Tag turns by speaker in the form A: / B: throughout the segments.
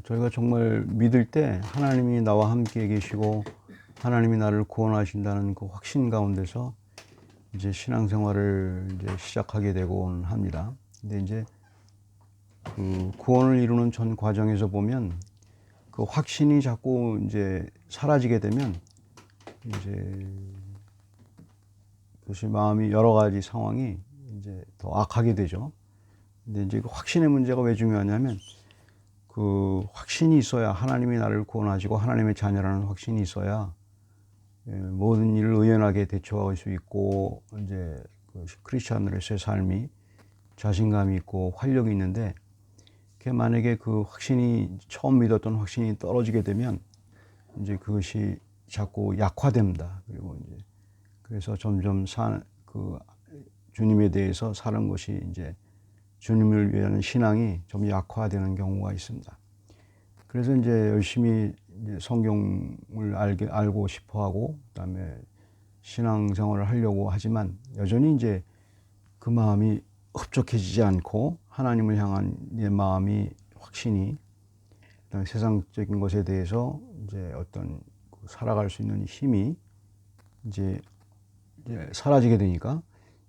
A: 저희가 정말 믿을 때 하나님이 나와 함께 계시고 하나님이 나를 구원하신다는 그 확신 가운데서 이제 신앙생활을 이제 시작하게 되곤 합니다. 근데 이제 그 구원을 이루는 전 과정에서 보면 그 확신이 자꾸 이제 사라지게 되면 이제 그것이 마음이 여러 가지 상황이 이제 더 악하게 되죠. 근데 이제 그 확신의 문제가 왜 중요하냐면 그 확신이 있어야 하나님이 나를 구원하시고 하나님의 자녀라는 확신이 있어야 모든 일을 의연하게 대처할 수 있고 이제 그 크리스천으로서의 삶이 자신감이 있고 활력이 있는데 만약에 그 확신이 처음 믿었던 확신이 떨어지게 되면 이제 그것이 자꾸 약화됩니다. 그리고 이제 그래서 점점 그 주님에 대해서 사는 것이 이제 주님을 위한 신앙이 좀 약화되는 경우가 있습니다. 그래서 이제 열심히 이제 성경을 알고 싶어 하고, 그다음에 신앙생활을 하려고 하지만 여전히 이제 그 마음이 흡족해지지 않고 하나님을 향한 내 마음이 확신이 세상적인 것에 대해서 이제 어떤 살아갈 수 있는 힘이 이제 사라지게 되니까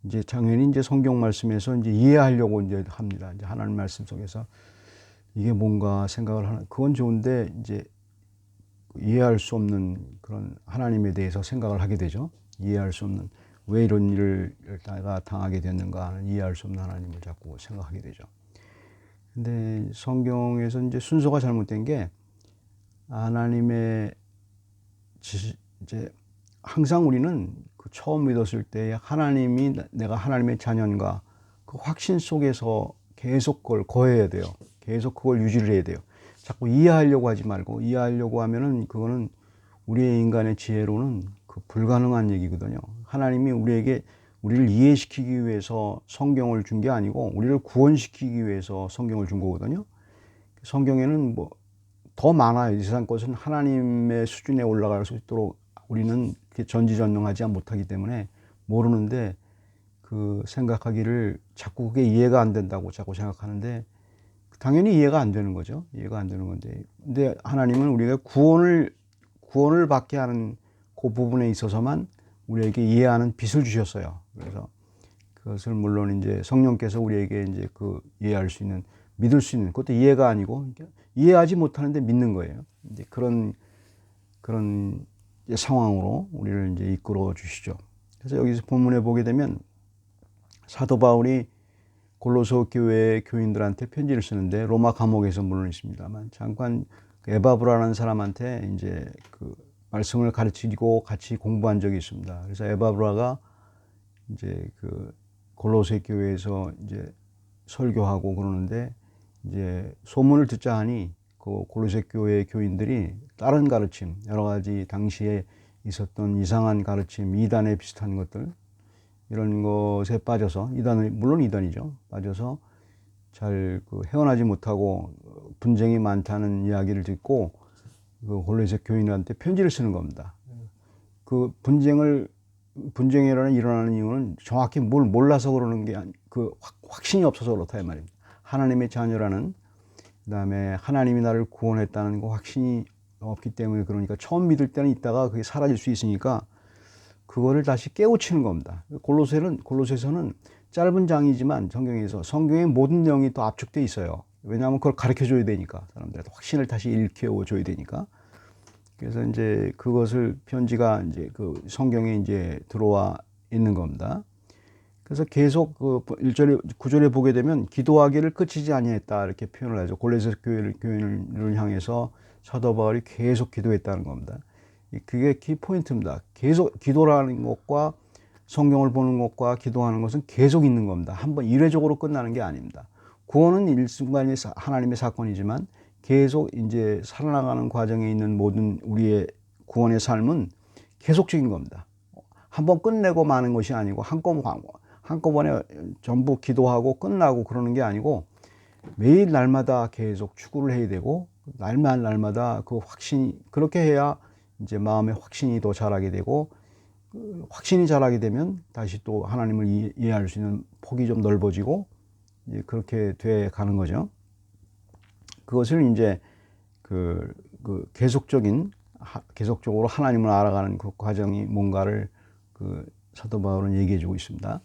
A: 이제 당연히 이제 성경 말씀에서 이제 이해하려고 이제 합니다. 이제 하나님 말씀 속에서 이게 뭔가 생각을 하는 그건 좋은데 이제 이해할 수 없는 그런 하나님에 대해서 생각을 하게 되죠. 이해할 수 없는 왜 이런 일을 내가 당하게 됐는가 하는 이해할 수 없는 하나님을 자꾸 생각하게 되죠. 근데 성경에서 이제 순서가 잘못된 게 하나님의 이제 항상 우리는 그 처음 믿었을 때 하나님이 내가 하나님의 자녀인가 그 확신 속에서 계속 그걸 거해야 돼요. 계속 그걸 유지를 해야 돼요. 자꾸 이해하려고 하지 말고 이해하려고 하면은 그거는 우리의 인간의 지혜로는 그 불가능한 얘기거든요. 하나님이 우리를 이해시키기 위해서 성경을 준 게 아니고 우리를 구원시키기 위해서 성경을 준 거거든요. 성경에는 뭐 더 많아요. 이 세상 것은 하나님의 수준에 올라갈 수 있도록 우리는 전지전능하지 못하기 때문에 모르는데 그 생각하기를 자꾸 그게 이해가 안 된다고 자꾸 생각하는데 당연히 이해가 안 되는 거죠. 이해가 안 되는 건데. 근데 하나님은 우리가 구원을 받게 하는 그 부분에 있어서만 우리에게 이해하는 빛을 주셨어요. 그래서 그것을 물론 이제 성령께서 우리에게 이제 그 이해할 수 있는, 믿을 수 있는, 그것도 이해가 아니고 이해하지 못하는데 믿는 거예요. 이제 그런 상황으로 우리를 이제 이끌어 주시죠. 그래서 여기서 본문에 보게 되면 사도 바울이 골로새 교회의 교인들한테 편지를 쓰는데 로마 감옥에서 물론 있습니다만 잠깐 에바브라라는 사람한테 이제 그 말씀을 가르치고 같이 공부한 적이 있습니다. 그래서 에바브라가 이제 그 골로새 교회에서 이제 설교하고 그러는데 이제 소문을 듣자 하니 그 골로새 교회 교인들이 다른 가르침, 여러 가지 당시에 있었던 이상한 가르침, 이단에 비슷한 것들 이런 것에 빠져서 물론 이단이죠. 빠져서 잘 헤어나지 못하고 분쟁이 많다는 이야기를 듣고 그 골로새 교인들한테 편지를 쓰는 겁니다. 그 분쟁이 일어나는 이유는 정확히 뭘 몰라서 그러는 게 그 확신이 없어서 그렇다 이 말입니다. 하나님의 자녀라는, 그다음에 하나님이 나를 구원했다는 그 확신이 없기 때문에 그러니까 처음 믿을 때는 있다가 그게 사라질 수 있으니까 그거를 다시 깨우치는 겁니다. 골로새서는 짧은 장이지만 성경의 모든 내용이 또 압축되어 있어요. 왜냐하면 그걸 가르쳐 줘야 되니까, 사람들한테 확신을 다시 일깨워 줘야 되니까. 그래서 이제 그것을 편지가 이제 그 성경에 이제 들어와 있는 겁니다. 그래서 계속 그 1절에 9절에 보게 되면 기도하기를 그치지 아니했다 이렇게 표현을 하죠. 골로새 교인을 향해서 사도 바울이 계속 기도했다는 겁니다. 그게 키포인트입니다. 계속 기도라는 것과 성경을 보는 것과 기도하는 것은 계속 있는 겁니다. 한번 일회적으로 끝나는 게 아닙니다. 구원은 일순간의 하나님의 사건이지만 계속 이제 살아나가는 과정에 있는 모든 우리의 구원의 삶은 계속적인 겁니다. 한번 끝내고 마는 것이 아니고 한꺼번에 전부 기도하고 끝나고 그러는 게 아니고 매일 날마다 계속 추구를 해야 되고 날마다 그 확신이, 그렇게 해야 이제 마음의 확신이 더 자라게 되고 확신이 자라게 되면 다시 또 하나님을 이해할 수 있는 폭이 좀 넓어지고 이제 그렇게 돼 가는 거죠. 그것을 이제 계속적으로 하나님을 알아가는 그 과정이 뭔가를 사도 바울은 얘기해 주고 있습니다.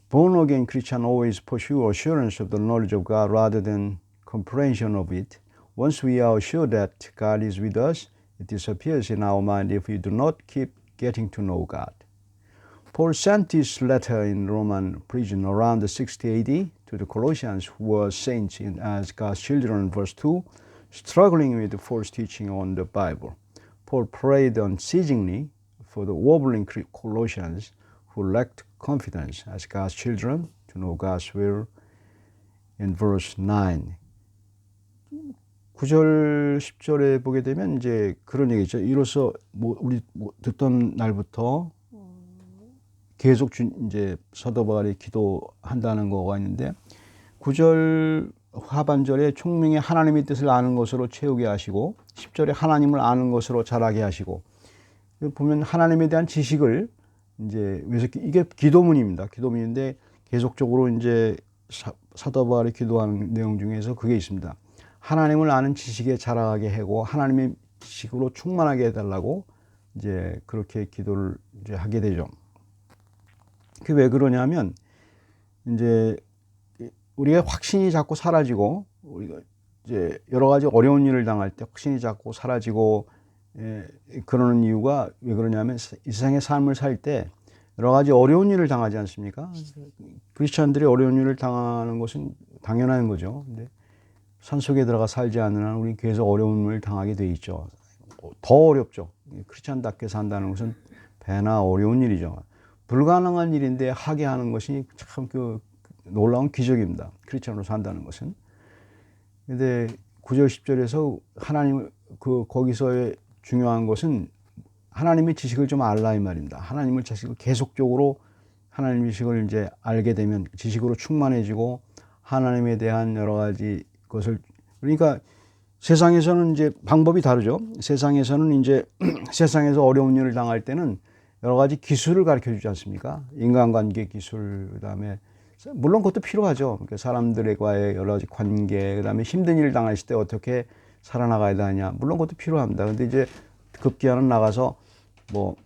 A: Born again Christian always pursue assurance of the knowledge of God rather than comprehension of it. Once we are assured that God is with us, it disappears in our mind if we do not keep getting to know God. Paul sent this letter in Roman prison around 60 AD to the Colossians, who were saints as God's children, verse 2, struggling with false teaching on the Bible. Paul prayed unceasingly for the wobbling Colossians who lacked confidence as God's children to know God's will. In verse 9. 9절, 10절에 보게 되면 이제 그런 얘기죠. 이로써 우리 듣던 날부터 계속 이제 사도 바울이 기도한다는 거가 있는데 9절 하반절에 총명의 하나님의 뜻을 아는 것으로 채우게 하시고 10절에 하나님을 아는 것으로 자라게 하시고 보면 하나님에 대한 지식을 이제 이게 기도문입니다. 기도문인데 계속적으로 이제 사도 바울이 기도하는 내용 중에서 그게 있습니다. 하나님을 아는 지식에 자라게 하고 하나님의 지식으로 충만하게 해달라고 이제 그렇게 기도를 이제 하게 되죠. 그게 왜 그러냐면 이제 우리가 확신이 자꾸 사라지고 우리가 이제 여러 가지 어려운 일을 당할 때 확신이 자꾸 사라지고 그러는 이유가 왜 그러냐면 이 세상의 삶을 살 때 여러 가지 어려운 일을 당하지 않습니까? 크리스천들이 어려운 일을 당하는 것은 당연한 거죠. 근데 산속에 들어가 살지 않는 한 우리는 계속 어려움을 당하게 돼 있죠. 더 어렵죠. 크리스천답게 산다는 것은 배나 어려운 일이죠. 불가능한 일인데 하게 하는 것이 참 놀라운 기적입니다. 크리스천으로 산다는 것은. 근데 9절 10절에서 하나님 거기서의 중요한 것은 하나님의 지식을 좀 알라 이 말입니다. 하나님의 지식을 계속적으로 하나님의 지식을 이제 알게 되면 지식으로 충만해지고 하나님에 대한 여러 가지 것을 그러니까 세상에서는 이제 방법이 다르죠. 세상에서는 이제 세상에서 어려운 일을 당할 때는 여러 가지 기술을 가르쳐 주지 않습니까? 인간관계 기술, 그다음에 물론 그것도 필요하죠. 그러니까 사람들과의 여러 가지 관계, 그다음에 힘든 일을 당했을 때 어떻게 살아나가야 되냐. 물론 그것도 필요합니다. 근데 이제 급기야는 나가서 뭐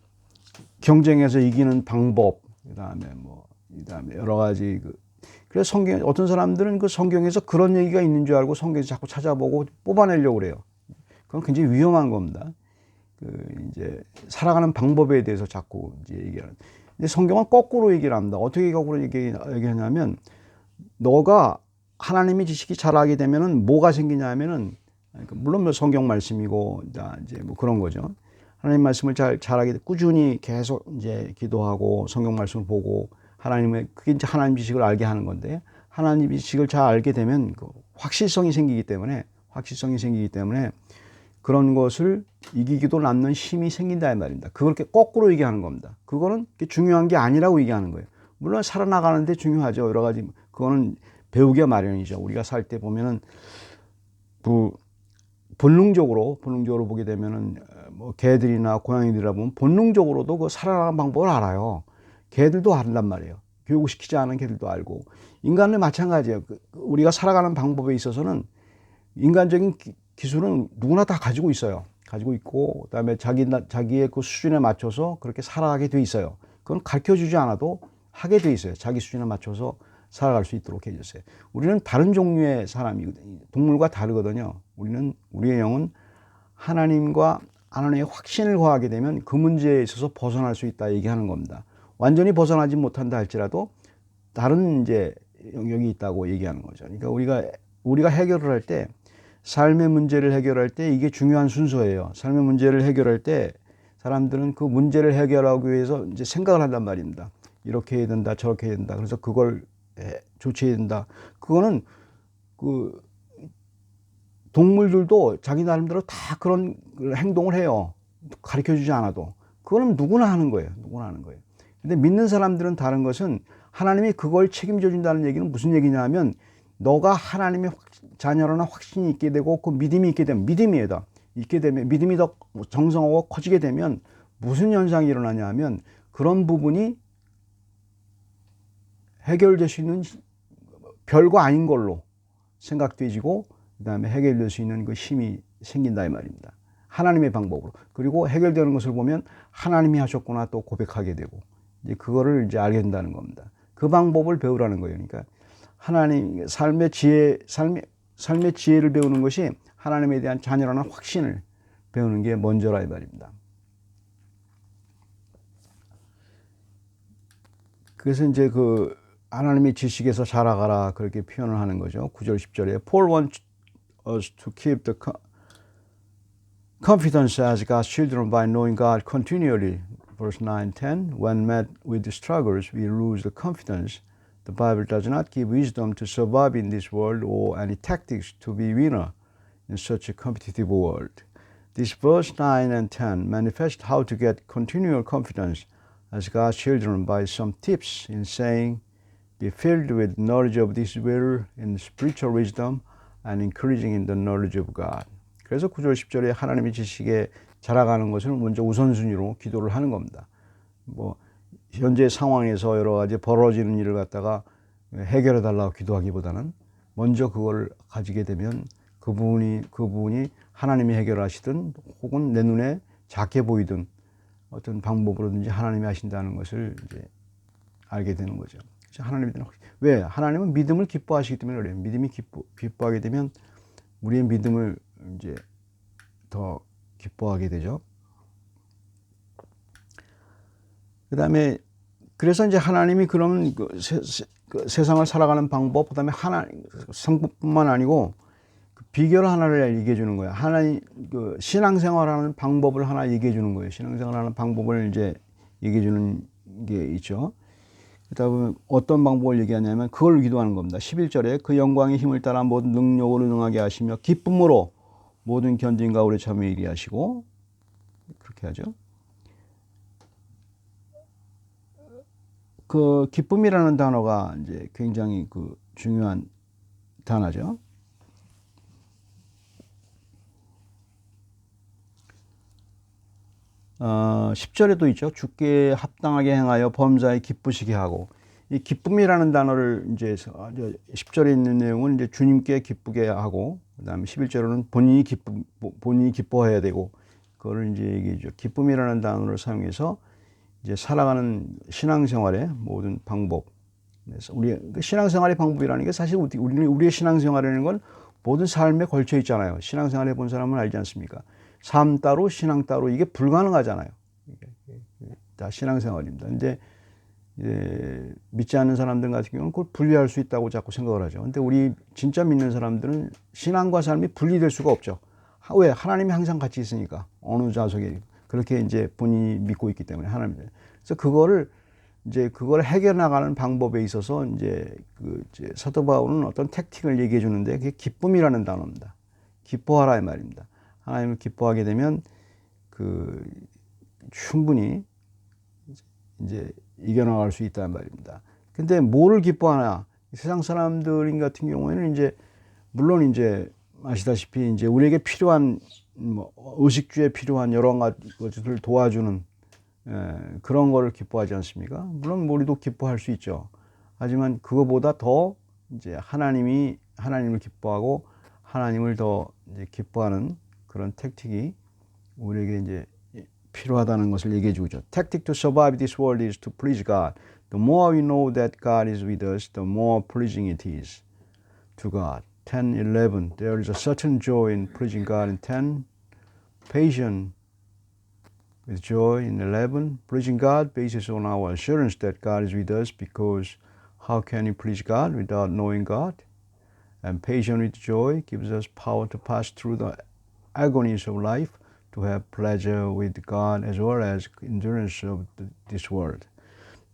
A: 경쟁에서 이기는 방법, 그다음에 여러 가지 그래서 성경 어떤 사람들은 그 성경에서 그런 얘기가 있는 줄 알고 성경에서 자꾸 찾아보고 뽑아내려고 그래요. 그건 굉장히 위험한 겁니다. 이제 살아가는 방법에 대해서 자꾸 이제 얘기하는. 근데 성경은 거꾸로 얘기를 합니다. 어떻게 거꾸로 얘기하냐면, 너가 하나님의 지식이 자라게 되면은 뭐가 생기냐면은, 물론 뭐 성경 말씀이고, 이제 뭐 그런 거죠. 하나님 말씀을 잘하게 돼, 꾸준히 계속 이제 기도하고 성경 말씀을 보고 그게 이제 하나님 지식을 알게 하는 건데, 하나님 지식을 잘 알게 되면 확실성이 생기기 때문에 그런 것을 이기기도 남는 힘이 생긴다 이 말입니다. 그걸 이렇게 거꾸로 얘기하는 겁니다. 그거는 중요한 게 아니라고 얘기하는 거예요. 물론 살아나가는데 중요하죠. 여러 가지 그거는 배우기가 마련이죠. 우리가 살 때 보면은 본능적으로 보게 되면은 뭐 개들이나 고양이들이라 보면 본능적으로도 그 살아나가는 방법을 알아요. 개들도 안단 말이에요. 교육을 시키지 않은 개들도 알고. 인간은 마찬가지예요. 우리가 살아가는 방법에 있어서는 인간적인 기술은 누구나 다 가지고 있어요. 가지고 있고, 그다음에 자기의 그 수준에 맞춰서 그렇게 살아가게 돼 있어요. 그건 가르쳐 주지 않아도 하게 돼 있어요. 자기 수준에 맞춰서 살아갈 수 있도록 해줬어요. 우리는 다른 종류의 사람이거든요. 동물과 다르거든요. 우리의 영은 하나님과 하나님의 확신을 구하게 되면 그 문제에 있어서 벗어날 수 있다 얘기하는 겁니다. 완전히 벗어나지 못한다 할지라도 다른 이제 영역이 있다고 얘기하는 거죠. 그러니까 우리가 해결을 할 때, 삶의 문제를 해결할 때 이게 중요한 순서예요. 삶의 문제를 해결할 때 사람들은 그 문제를 해결하기 위해서 이제 생각을 한단 말입니다. 이렇게 해야 된다, 저렇게 해야 된다. 그래서 그걸 조치해야 된다. 그거는 동물들도 자기 나름대로 다 그런 행동을 해요. 가르쳐 주지 않아도. 그거는 누구나 하는 거예요. 근데 믿는 사람들은 다른 것은 하나님이 그걸 책임져 준다는 얘기는 무슨 얘기냐면, 너가 하나님의 자녀라는 확신이 있게 되고 그 믿음이 있게 되면, 믿음이 더 정성하고 커지게 되면 무슨 현상이 일어나냐면, 그런 부분이 해결될 수 있는 별거 아닌 걸로 생각되지고, 그 다음에 해결될 수 있는 그 힘이 생긴다 이 말입니다. 하나님의 방법으로. 그리고 해결되는 것을 보면 하나님이 하셨구나 또 고백하게 되고 이제 그거를 이제 알게 된다는 겁니다. 그 방법을 배우라는 거예요. 그러니까 하나님 삶의 지혜를 배우는 것이 하나님에 대한 자녀라는 확신을 배우는 게 먼저라 이 말입니다. 그래서 이제 그 하나님의 지식에서 자라가라 그렇게 표현을 하는 거죠. 9절 10절에 Paul wants us to keep the confidence as God's children by knowing God continually. Verse 9, 10, when met with struggles, we lose the confidence. The Bible does not give wisdom to survive in this world or any tactics to be winner in such a competitive world. This verse 9 and 10 manifest how to get continual confidence as God's children by some tips in saying, be filled with knowledge of this will in spiritual wisdom and increasing in the knowledge of God. 그래서 9절 10절에 하나님의 지식에 자라가는 것을 먼저 우선순위로 기도를 하는 겁니다. 뭐 현재 상황에서 여러 가지 벌어지는 일을 갖다가 해결해 달라고 기도하기보다는 먼저 그걸 가지게 되면 그 부분이 하나님이 해결하시든 혹은 내 눈에 작게 보이든 어떤 방법으로든지 하나님이 하신다는 것을 이제 알게 되는 거죠. 왜? 하나님은 믿음을 기뻐하시기 때문에 그래요. 믿음이 기뻐하게 되면 우리의 믿음을 이제 더 기뻐하게 되죠. 그 다음에 그래서 이제 하나님이 그러면 그 세상을 살아가는 방법, 그 다음에 성뿐만 아니고 그 비결 하나를 얘기해 주는 거예요. 하나님 그 신앙생활하는 방법을 하나 얘기해 주는 거예요. 신앙생활하는 방법을 이제 얘기해 주는 게 있죠. 그다음에 어떤 방법을 얘기하냐면 그걸 기도하는 겁니다. 11절에 그 영광의 힘을 따라 모든 능력으로 능하게 하시며 기쁨으로 모든 견딘과 오래 참여 이리 하시고 그렇게 하죠. 그 기쁨이라는 단어가 이제 굉장히 그 중요한 단어죠. 어, 10절에도 있죠. 주께 합당하게 행하여 범사에 기쁘시게 하고 이 기쁨이라는 단어를 이제 10절에 있는 내용은 이제 주님께 기쁘게 하고 그다음에 11절로는 본인이 기뻐해야 되고 그거를 이제 얘기죠. 기쁨이라는 단어를 사용해서 이제 살아가는 신앙생활의 모든 방법. 그래서 우리 신앙생활의 방법이라는 게 사실 우리의 신앙생활이라는 건 모든 삶에 걸쳐 있잖아요. 신앙생활 해본 사람은 알지 않습니까? 삶 따로 신앙 따로 이게 불가능하잖아요. 다 신앙생활입니다. 근데 믿지 않는 사람들 같은 경우는 그걸 분리할 수 있다고 자꾸 생각을 하죠. 근데 우리 진짜 믿는 사람들은 신앙과 삶이 분리될 수가 없죠. 왜? 하나님이 항상 같이 있으니까 어느 좌석에 그렇게 이제 본인이 믿고 있기 때문에 하나님. 그래서 그걸 해결해 나가는 방법에 있어서 이제 사도 바울은 어떤 택틱을 얘기해 주는데 그게 기쁨이라는 단어입니다. 기뻐하라 이 말입니다. 하나님을 기뻐하게 되면 충분히 이제 이겨나갈 수 있다는 말입니다. 근데 뭐를 기뻐하냐? 세상 사람들 같은 경우에는 이제 물론 이제 아시다시피 이제 우리에게 필요한 의식주에 필요한 여러 것들을 도와주는 그런 거를 기뻐하지 않습니까? 물론 우리도 기뻐할 수 있죠. 하지만 그거보다 더 이제 하나님을 기뻐하고 하나님을 더 이제 기뻐하는 그런 택틱이 우리에게 이제 필요하다는 것을 얘기해 주죠. Tactic to survive this world is to please God. The more we know that God is with us, the more pleasing it is to God. 10, 11. There is a certain joy in pleasing God in 10. Patience with joy in 11. Pleasing God bases on our assurance that God is with us because how can you please God without knowing God? And patience with joy gives us power to pass through the agonies of life to have pleasure with God as well as endurance of this world.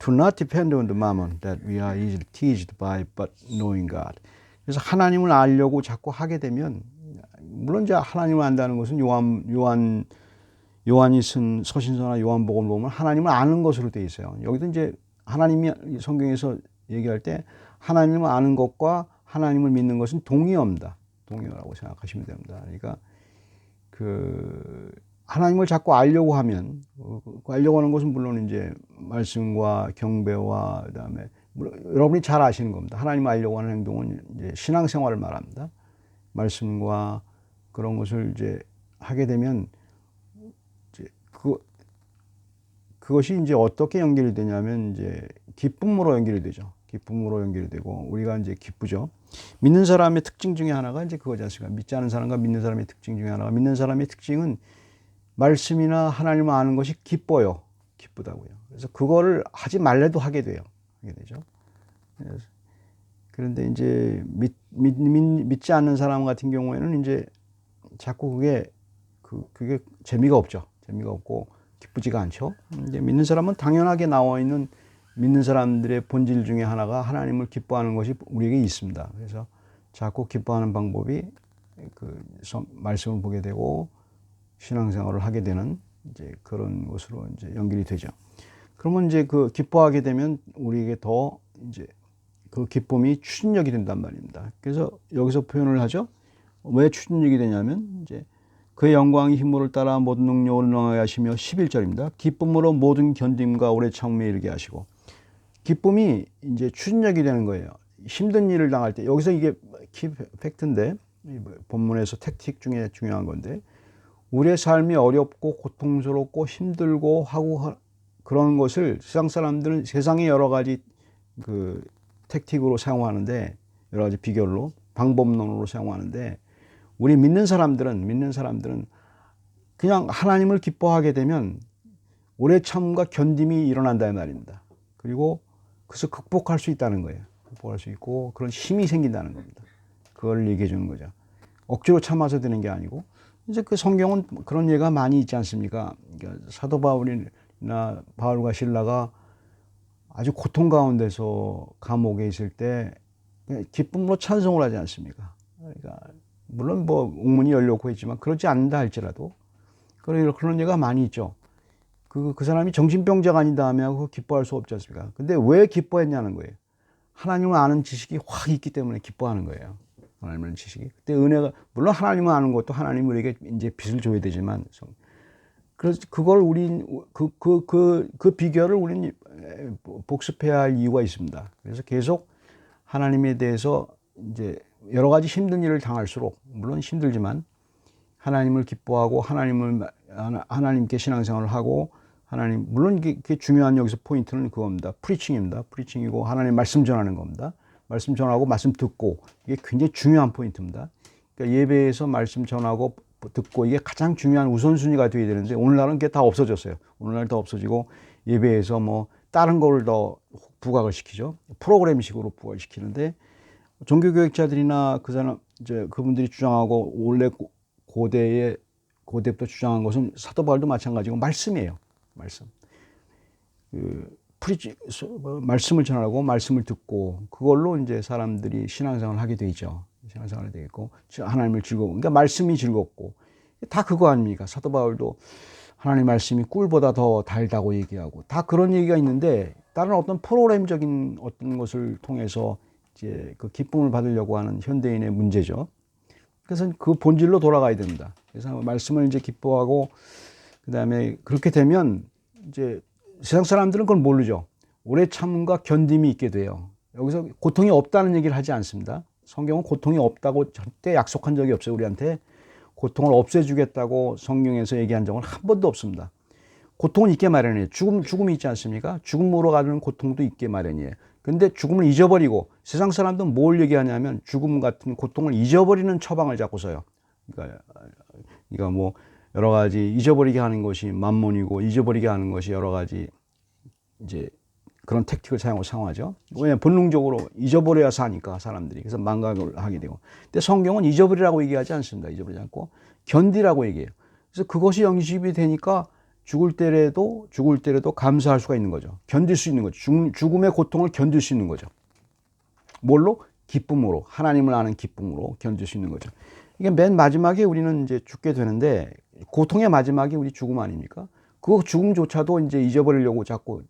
A: To not depend on the mammon that we are easily teased by, but knowing God. 그래서 하나님을 알려고 자꾸 하게 되면 물론 이제 하나님을 안다는 것은 요한이 쓴 서신서나 요한복음을 보면 하나님을 아는 것으로 되어 있어요. 여기도 이제 하나님이 성경에서 얘기할 때 하나님을 아는 것과 하나님을 믿는 것은 동의어입니다. 동의어라고 생각하시면 됩니다. 그러니까 하나님을 자꾸 알려고 하면 알려고 하는 것은 물론 이제 말씀과 경배와 그다음에 여러분이 잘 아시는 겁니다. 하나님을 알려고 하는 행동은 이제 신앙생활을 말합니다. 말씀과 그런 것을 이제 하게 되면 이제 그것이 이제 어떻게 연결이 되냐면 이제 기쁨으로 연결이 되죠. 기쁨으로 연결이 되고 우리가 이제 기쁘죠. 믿는 사람의 특징 중에 하나가 이제 그거지 않습니까? 믿지 않은 사람과 믿는 사람의 특징 중에 하나가, 믿는 사람의 특징은 말씀이나 하나님을 아는 것이 기뻐요. 기쁘다고요. 그래서 그거를 하지 말래도 하게 돼요. 하게 되죠. 그런데 이제 믿지 않는 사람 같은 경우에는 이제 자꾸 그게 재미가 없죠. 재미가 없고 기쁘지가 않죠. 이제 믿는 사람은 당연하게 나와 있는 믿는 사람들의 본질 중에 하나가 하나님을 기뻐하는 것이 우리에게 있습니다. 그래서 자꾸 기뻐하는 방법이 말씀을 보게 되고 신앙생활을 하게 되는 이제 그런 것으로 이제 연결이 되죠. 그러면 이제 그 기뻐하게 되면 우리에게 더 이제 그 기쁨이 추진력이 된단 말입니다. 그래서 여기서 표현을 하죠. 왜 추진력이 되냐면 이제 그의 영광의 힘을 따라 모든 능력을 능하게 하시며 11절입니다. 기쁨으로 모든 견딤과 오래 참음에 이르게 하시고, 기쁨이 이제 추진력이 되는 거예요. 힘든 일을 당할 때, 여기서 이게 키 팩트인데 본문에서 택틱 중에 중요한 건데, 우리의 삶이 어렵고 고통스럽고 힘들고 하고 그런 것을 세상 사람들은 세상의 여러 가지 그 택틱으로 사용하는데, 여러 가지 비결로 방법론으로 사용하는데, 우리 믿는 사람들은 그냥 하나님을 기뻐하게 되면 오래 참음과 견딤이 일어난다 이 말입니다. 그리고 그래서 극복할 수 있다는 거예요. 극복할 수 있고 그런 힘이 생긴다는 겁니다. 그걸 얘기해 주는 거죠. 억지로 참아서 되는 게 아니고, 이제 그 성경은 그런 예가 많이 있지 않습니까? 그러니까 사도 바울이나 바울과 실라가 아주 고통 가운데서 감옥에 있을 때 기쁨으로 찬송을 하지 않습니까? 그러니까 물론 뭐 옥문이 열렸고 했지만 그렇지 않는다 할지라도 그런 예가 많이 있죠. 그 사람이 정신병자가 아니다 하면 기뻐할 수 없지 않습니까? 근데 왜 기뻐했냐는 거예요. 하나님을 아는 지식이 확 있기 때문에 기뻐하는 거예요. 하나님을 아는 지식이. 그때 은혜가, 물론 하나님을 아는 것도 하나님 우리에게 이제 빚을 줘야 되지만, 그래서 그걸 그 비결을 우리는 복습해야 할 이유가 있습니다. 그래서 계속 하나님에 대해서 이제 여러 가지 힘든 일을 당할수록, 물론 힘들지만 하나님을 기뻐하고 하나님께 신앙생활을 하고, 하나님, 물론 그게 중요한 여기서 포인트는 그겁니다. 프리칭입니다. 프리칭이고 하나님 말씀 전하는 겁니다. 말씀 전하고 말씀 듣고, 이게 굉장히 중요한 포인트입니다. 그러니까 예배에서 말씀 전하고 듣고 이게 가장 중요한 우선순위가 되어야 되는데, 오늘날은 그게 다 없어졌어요. 오늘날 다 없어지고 예배에서 뭐 다른 거를 더 부각을 시키죠. 프로그램식으로 부각을 시키는데, 종교교육자들이나 이제 그분들이 주장하고 원래 고대부터 주장한 것은 사도 바울도 마찬가지고 말씀이에요. 말씀. 말씀을 전하고 말씀을 듣고 그걸로 이제 사람들이 신앙생활을 하게 되죠. 신앙생활이 되겠고, 하나님을 그러니까 말씀이 즐겁고, 다 그거 아닙니까? 사도 바울도 하나님 말씀이 꿀보다 더 달다고 얘기하고, 다 그런 얘기가 있는데, 다른 어떤 프로그램적인 어떤 것을 통해서 이제 그 기쁨을 받으려고 하는 현대인의 문제죠. 그래서 그 본질로 돌아가야 됩니다. 그래서 말씀을 이제 기뻐하고, 그 다음에 그렇게 되면 이제 세상 사람들은 그걸 모르죠. 오래 참음과 견딤이 있게 돼요. 여기서 고통이 없다는 얘기를 하지 않습니다. 성경은 고통이 없다고 절대 약속한 적이 없어요. 우리한테 고통을 없애주겠다고 성경에서 얘기한 적은 한 번도 없습니다. 고통은 있게 마련이에요. 죽음이 있지 않습니까? 죽음으로 가는 고통도 있게 마련이에요. 근데 죽음을 잊어버리고, 세상 사람들은 뭘 얘기하냐면 죽음 같은 고통을 잊어버리는 처방을 자꾸 써요. 그러니까 뭐 여러 가지 잊어버리게 하는 것이 만몬이고, 잊어버리게 하는 것이 여러 가지 이제 그런 택틱을 사용하죠. 왜냐하면 본능적으로 잊어버려야 사니까 사람들이. 그래서 망각을 하게 되고. 근데 성경은 잊어버리라고 얘기하지 않습니다. 잊어버리지 않고 견디라고 얘기해요. 그래서 그것이 영집이 되니까 죽을 때라도 감사할 수가 있는 거죠. 견딜 수 있는 거죠. 죽음의 고통을 견딜 수 있는 거죠. 뭘로? 기쁨으로, 하나님을 아는 기쁨으로 견딜 수 있는 거죠. 이게 맨 마지막에 우리는 이제 죽게 되는데, 고통의 마지막이 우리 죽음 아닙니까? 그 죽음조차도 이제 잊어버리려고 자꾸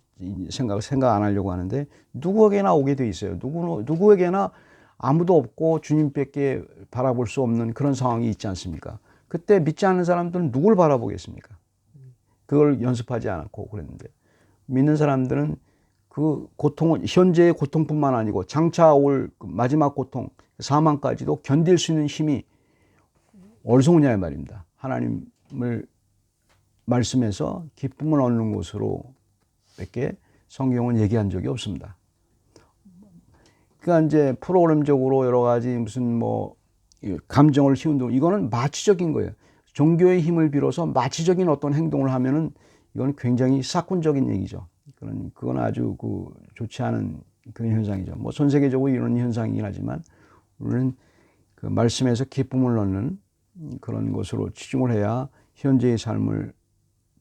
A: 생각 안 하려고 하는데, 누구에게나 오게 돼 있어요. 누구에게나 아무도 없고 주님밖에 바라볼 수 없는 그런 상황이 있지 않습니까? 그때 믿지 않는 사람들은 누굴 바라보겠습니까? 그걸 연습하지 않았고 그랬는데, 믿는 사람들은 그 고통을, 현재의 고통뿐만 아니고 장차 올 마지막 고통, 사망까지도 견딜 수 있는 힘이 어디서 오냐 말입니다. 하나님을 말씀에서 기쁨을 얻는 곳으로 밖에 성경은 얘기한 적이 없습니다. 그러니까 이제 프로그램적으로 여러 가지 무슨 뭐 감정을 키운다, 이거는 마취적인 거예요. 종교의 힘을 빌어서 마취적인 어떤 행동을 하면은 이건 굉장히 사건적인 얘기죠. 그건 아주 좋지 않은 그런 현상이죠. 뭐 전 세계적으로 이런 현상이긴 하지만 우리는 그 말씀에서 기쁨을 얻는 그런 것으로 치중을 해야 현재의 삶을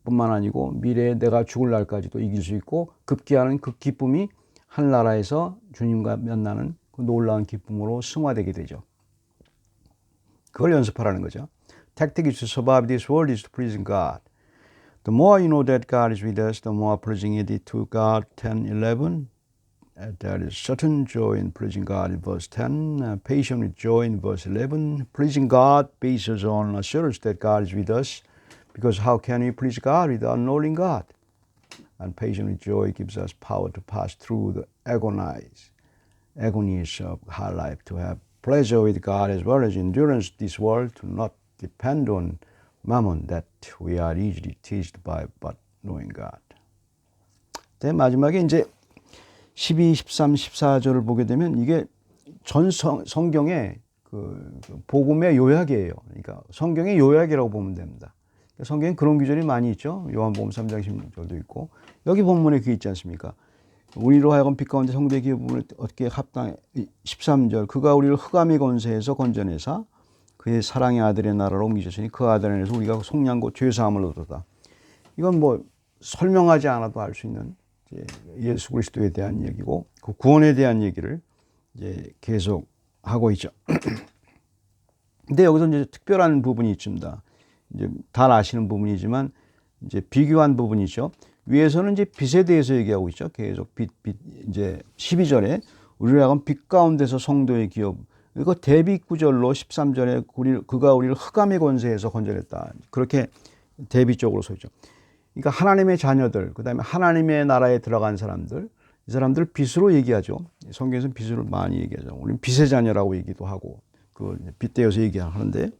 A: 뿐만 아니고 미래에 내가 죽을 날까지도 이길 수 있고 급기야는 그 기쁨이 하늘나라에서 주님과 만나는 그 놀라운 기쁨으로 승화되게 되죠. 그걸 연습하라는 거죠. Tactic to survive this world is to please God. The more you know that God is with us, the more pleasing it is to God. 10:11. There is certain joy in pleasing God in verse 10, patient with joy in verse 11. Pleasing God bases on assurance that God is with us, because how can we please God without knowing God? And patient with joy gives us power to pass through the agonies of hard life, to have pleasure with God as well as endurance this world, to not depend on mammon that we are easily teased by, but knowing God. 마지막에 이제 12, 13, 14절을 보게 되면 이게 전 성경의 그 복음의 요약이에요. 그러니까 성경의 요약이라고 보면 됩니다. 성경에 그런 구절이 많이 있죠. 요한복음 3장 16절도 있고, 여기 본문에 그게 있지 않습니까? 우리로 하여금 빛 가운데 성도의 기업을 얻게 합당해. 13절, 그가 우리를 흑암의 권세에서 건져내사 그의 사랑의 아들의 나라로 옮기셨으니 그 아들 안에서 우리가 속량고 죄사함을 얻었다. 이건 뭐 설명하지 않아도 알 수 있는 예수 그리스도에 대한 얘기고, 그 구원에 대한 얘기를 이제 계속 하고 있죠. 근데 여기서 이제 특별한 부분이 있습니다. 이제 다 아시는 부분이지만 이제 비교한 부분이죠. 위에서는 이제 빛에 대해서 얘기하고 있죠. 계속 빛 이제 12절에 우리를 하여금 빛 가운데서 성도의 기업. 이거 대비 구절로 13절에 그가 우리를 흑암의 권세에서 건져냈다. 그렇게 대비적으로 서 있죠. 그러니까 하나님의 자녀들, 그다음에 하나님의 나라에 들어간 사람들, 이 사람들 빛으로 얘기하죠. 성경에서는 빛으로 많이 얘기하죠. 우리는 빛의 자녀라고 얘기도 하고, 그 빗대어서 얘기하는데,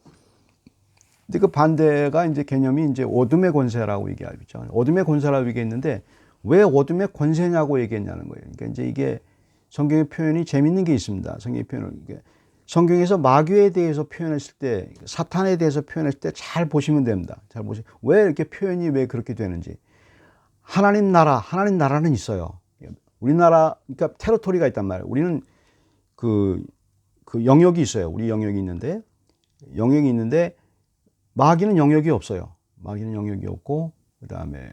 A: 근데 그 반대가 이제 개념이 이제 어둠의 권세라고 얘기하죠. 어둠의 권세라고 얘기했는데 왜 어둠의 권세냐고 얘기했냐는 거예요. 그러니까 이제 이게 성경의 표현이 재밌는 게 있습니다. 성경에서 마귀에 대해서 표현했을 때, 사탄에 대해서 표현했을 때 잘 보시면 됩니다. 잘 보시면 왜 이렇게 표현이 왜 그렇게 되는지. 하나님 나라는 있어요. 우리나라, 그러니까 테리토리가 있단 말이에요. 우리는 그 영역이 있어요. 우리 영역이 있는데 마귀는 영역이 없어요. 마귀는 영역이 없고, 그 다음에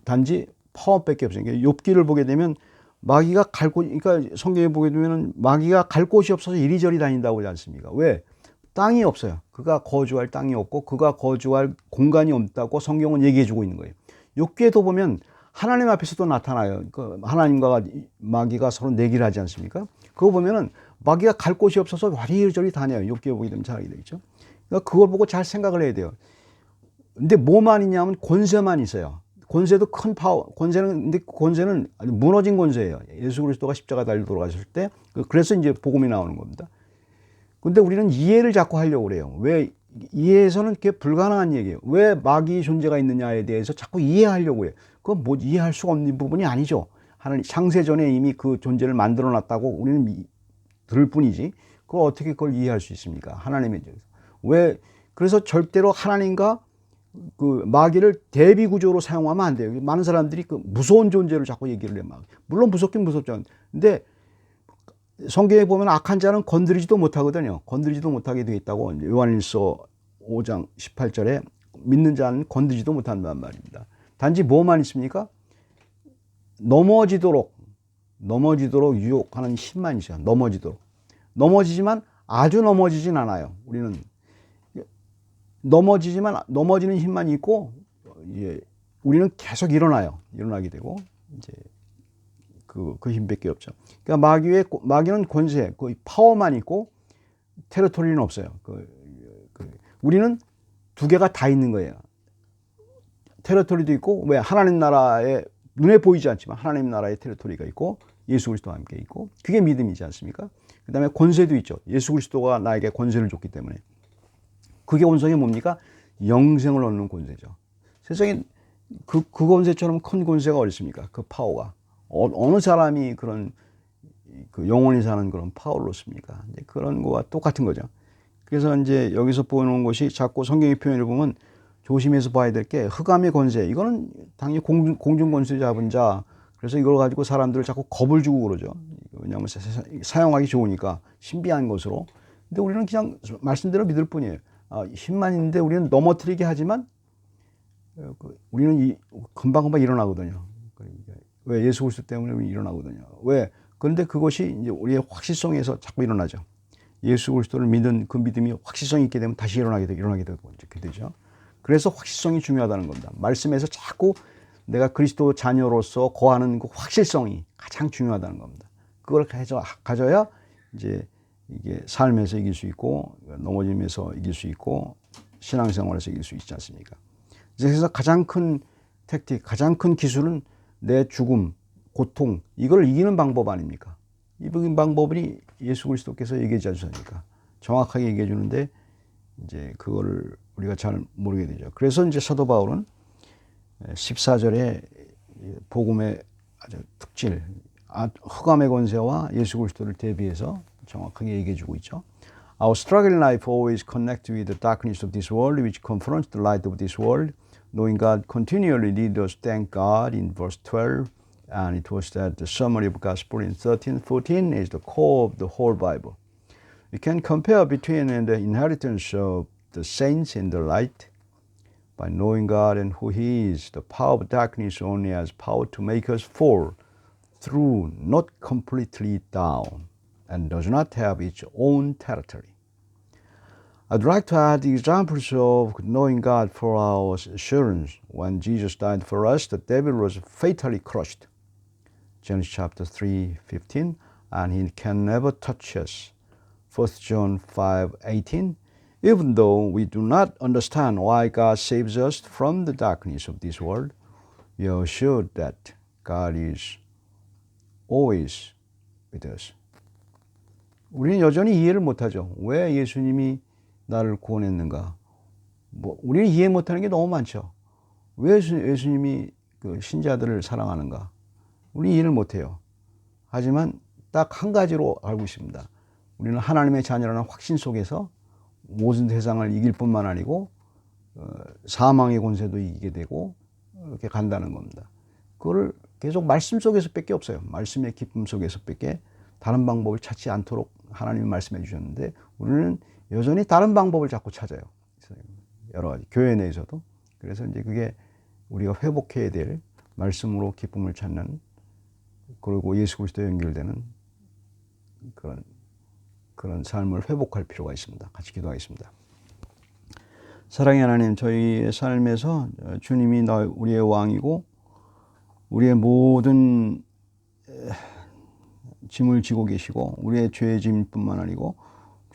A: 단지 파워밖에 없어요. 그러니까 욥기를 보게 되면 마귀가 갈 곳, 그러니까 성경에 보게 되면 마귀가 갈 곳이 없어서 이리저리 다닌다고 하지 않습니까? 왜? 땅이 없어요. 그가 거주할 땅이 없고 그가 거주할 공간이 없다고 성경은 얘기해 주고 있는 거예요. 욥기에도 보면 하나님 앞에서도 나타나요. 그 하나님과 마귀가 서로 내기를 하지 않습니까? 그거 보면은 마귀가 갈 곳이 없어서 이리저리 다녀요. 욥기에 보게 되면 잘 알게 되겠죠. 그러니까 그걸 보고 잘 생각을 해야 돼요. 근데 뭐만 있냐면 권세만 있어요. 권세도 큰 파워, 근데 권세는 무너진 권세예요. 예수 그리스도가 십자가 달려 돌아가실 때, 그래서 이제 복음이 나오는 겁니다. 근데 우리는 이해를 자꾸 하려고 그래요. 왜? 이해해서는 그게 불가능한 얘기예요. 왜 마귀 존재가 있느냐에 대해서 자꾸 이해하려고 해요. 그건 뭐 이해할 수가 없는 부분이 아니죠. 하나님 창세전에 이미 그 존재를 만들어 놨다고 우리는 들을 뿐이지, 그걸 어떻게 그걸 이해할 수 있습니까? 하나님에 대해서. 왜? 그래서 절대로 하나님과 그 마귀를 대비 구조로 사용하면 안 돼요. 많은 사람들이 그 무서운 존재를 자꾸 얘기를 해요. 물론 무섭긴 무섭죠. 근데 성경에 보면 악한 자는 건드리지도 못하거든요. 건드리지도 못하게 되어 있다고 요한일서 5장 18절에 믿는 자는 건드리지도 못한다는 말입니다. 단지 뭐만 있습니까? 넘어지도록 유혹하는 힘만 있어요. 넘어지지만 아주 넘어지진 않아요. 우리는 넘어지는 힘만 있고, 우리는 계속 일어나게 되고, 이제 그 힘밖에 없죠. 그러니까 마귀는 권세, 그 파워만 있고 테리토리는 없어요. 우리는 두 개가 다 있는 거예요. 테리토리도 있고, 왜? 하나님 나라에 눈에 보이지 않지만 하나님 나라의 테리토리가 있고 예수 그리스도와 함께 있고, 그게 믿음이지 않습니까? 그 다음에 권세도 있죠. 예수 그리스도가 나에게 권세를 줬기 때문에. 그게 권세가 뭡니까? 영생을 얻는 권세죠. 세상에 그 권세처럼 큰 권세가 어디 있습니까? 그 파워가. 어느 사람이 그런 그 영원히 사는 그런 파워를 얻습니까? 이제 그런 거와 똑같은 거죠. 그래서 이제 여기서 보는 것이 자꾸 성경의 표현을 보면 조심해서 봐야 될 게 흑암의 권세. 이거는 당연히 공중 권세 잡은 자. 그래서 이걸 가지고 사람들을 자꾸 겁을 주고 그러죠. 왜냐하면 사용하기 좋으니까 신비한 것으로. 근데 우리는 그냥 말씀대로 믿을 뿐이에요. 힘만 있는데 우리는 넘어뜨리게 하지만 우리는 금방금방 일어나거든요. 왜? 예수 그리스도 때문에 일어나거든요. 왜? 그런데 그것이 이제 우리의 확실성에서 자꾸 일어나죠. 예수 그리스도를 믿은 그 믿음이 확실성이 있게 되면 다시 일어나게 되죠. 그래서 확실성이 중요하다는 겁니다. 말씀에서 자꾸 내가 그리스도 자녀로서 거하는 그 확실성이 가장 중요하다는 겁니다. 그걸 가져야 이제 이게 삶에서 이길 수 있고 넘어짐에서 이길 수 있고 신앙생활에서 이길 수 있지 않습니까? 그래서 가장 큰 택틱, 가장 큰 기술은 내 죽음, 고통, 이걸 이기는 방법 아닙니까? 이 방법이 예수 그리스도께서 얘기해 주셨으니까 정확하게 얘기해 주는데 이제 그거를 우리가 잘 모르게 되죠. 그래서 이제 사도 바울은 14절에 복음의 아주 특질, 흑암의 권세와 예수 그리스도를 대비해서 정확하게 얘기해 주고 있죠. Our struggle in life always connects with the darkness of this world, which confronts the light of this world. Knowing God continually leads us, thank God, in verse 12. And it was that the summary of gospel in 13, 14 is the core of the whole Bible. We can compare between the inheritance of the saints in the light by knowing God and who He is. The power of darkness only has power to make us fall through, not completely down, and does not have its own territory. I'd like to add examples of knowing God for our assurance. When Jesus died for us, the devil was fatally crushed. Genesis chapter 3:15, and he can never touch us. 1 John 5:18. Even though we do not understand why God saves us from the darkness of this world, we are assured that God is always with us. 우리는 여전히 이해를 못하죠. 왜 예수님이 나를 구원했는가? 우리는 이해 못하는 게 너무 많죠. 왜 예수님이 그 신자들을 사랑하는가? 우리 이해를 못해요. 하지만 딱 한 가지로 알고 있습니다. 우리는 하나님의 자녀라는 확신 속에서 모든 세상을 이길 뿐만 아니고 사망의 권세도 이기게 되고 이렇게 간다는 겁니다. 그거를 계속 말씀 속에서 밖에 없어요. 말씀의 기쁨 속에서 밖에 다른 방법을 찾지 않도록 하나님이 말씀해 주셨는데 우리는 여전히 다른 방법을 자꾸 찾아요. 여러 가지 교회 내에서도. 그래서 이제 그게 우리가 회복해야 될 말씀으로 기쁨을 찾는 그리고 예수 그리스도에 연결되는 그런 삶을 회복할 필요가 있습니다. 같이 기도하겠습니다. 사랑의 하나님, 저희의 삶에서 주님이 우리의 왕이고 우리의 모든 짐을 지고 계시고 우리의 죄의 짐뿐만 아니고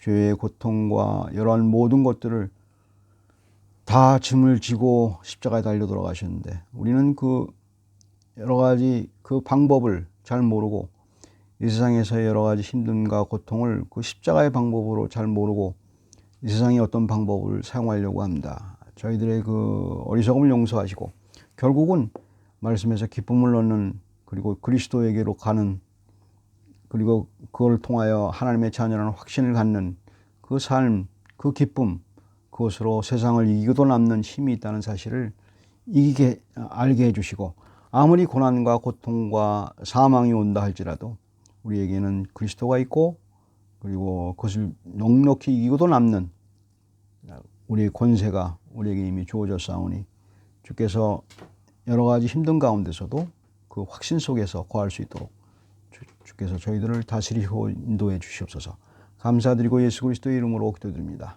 A: 죄의 고통과 이러한 모든 것들을 다 짐을 지고 십자가에 달려 돌아가셨는데 우리는 그 여러 가지 그 방법을 잘 모르고 이 세상에서의 여러 가지 힘듦과 고통을 그 십자가의 방법으로 잘 모르고 이 세상의 어떤 방법을 사용하려고 합니다. 저희들의 그 어리석음을 용서하시고 결국은 말씀에서 기쁨을 얻는 그리고 그리스도에게로 가는 그리고 그걸 통하여 하나님의 자녀라는 확신을 갖는 그 삶, 그 기쁨, 그것으로 세상을 이기고도 남는 힘이 있다는 사실을 알게 해주시고 아무리 고난과 고통과 사망이 온다 할지라도 우리에게는 그리스도가 있고 그리고 그것을 넉넉히 이기고도 남는 우리의 권세가 우리에게 이미 주어졌사오니 주께서 여러 가지 힘든 가운데서도 그 확신 속에서 거할 수 있도록 주께서 저희들을 다스리고 인도해 주시옵소서. 감사드리고 예수 그리스도의 이름으로 기도드립니다.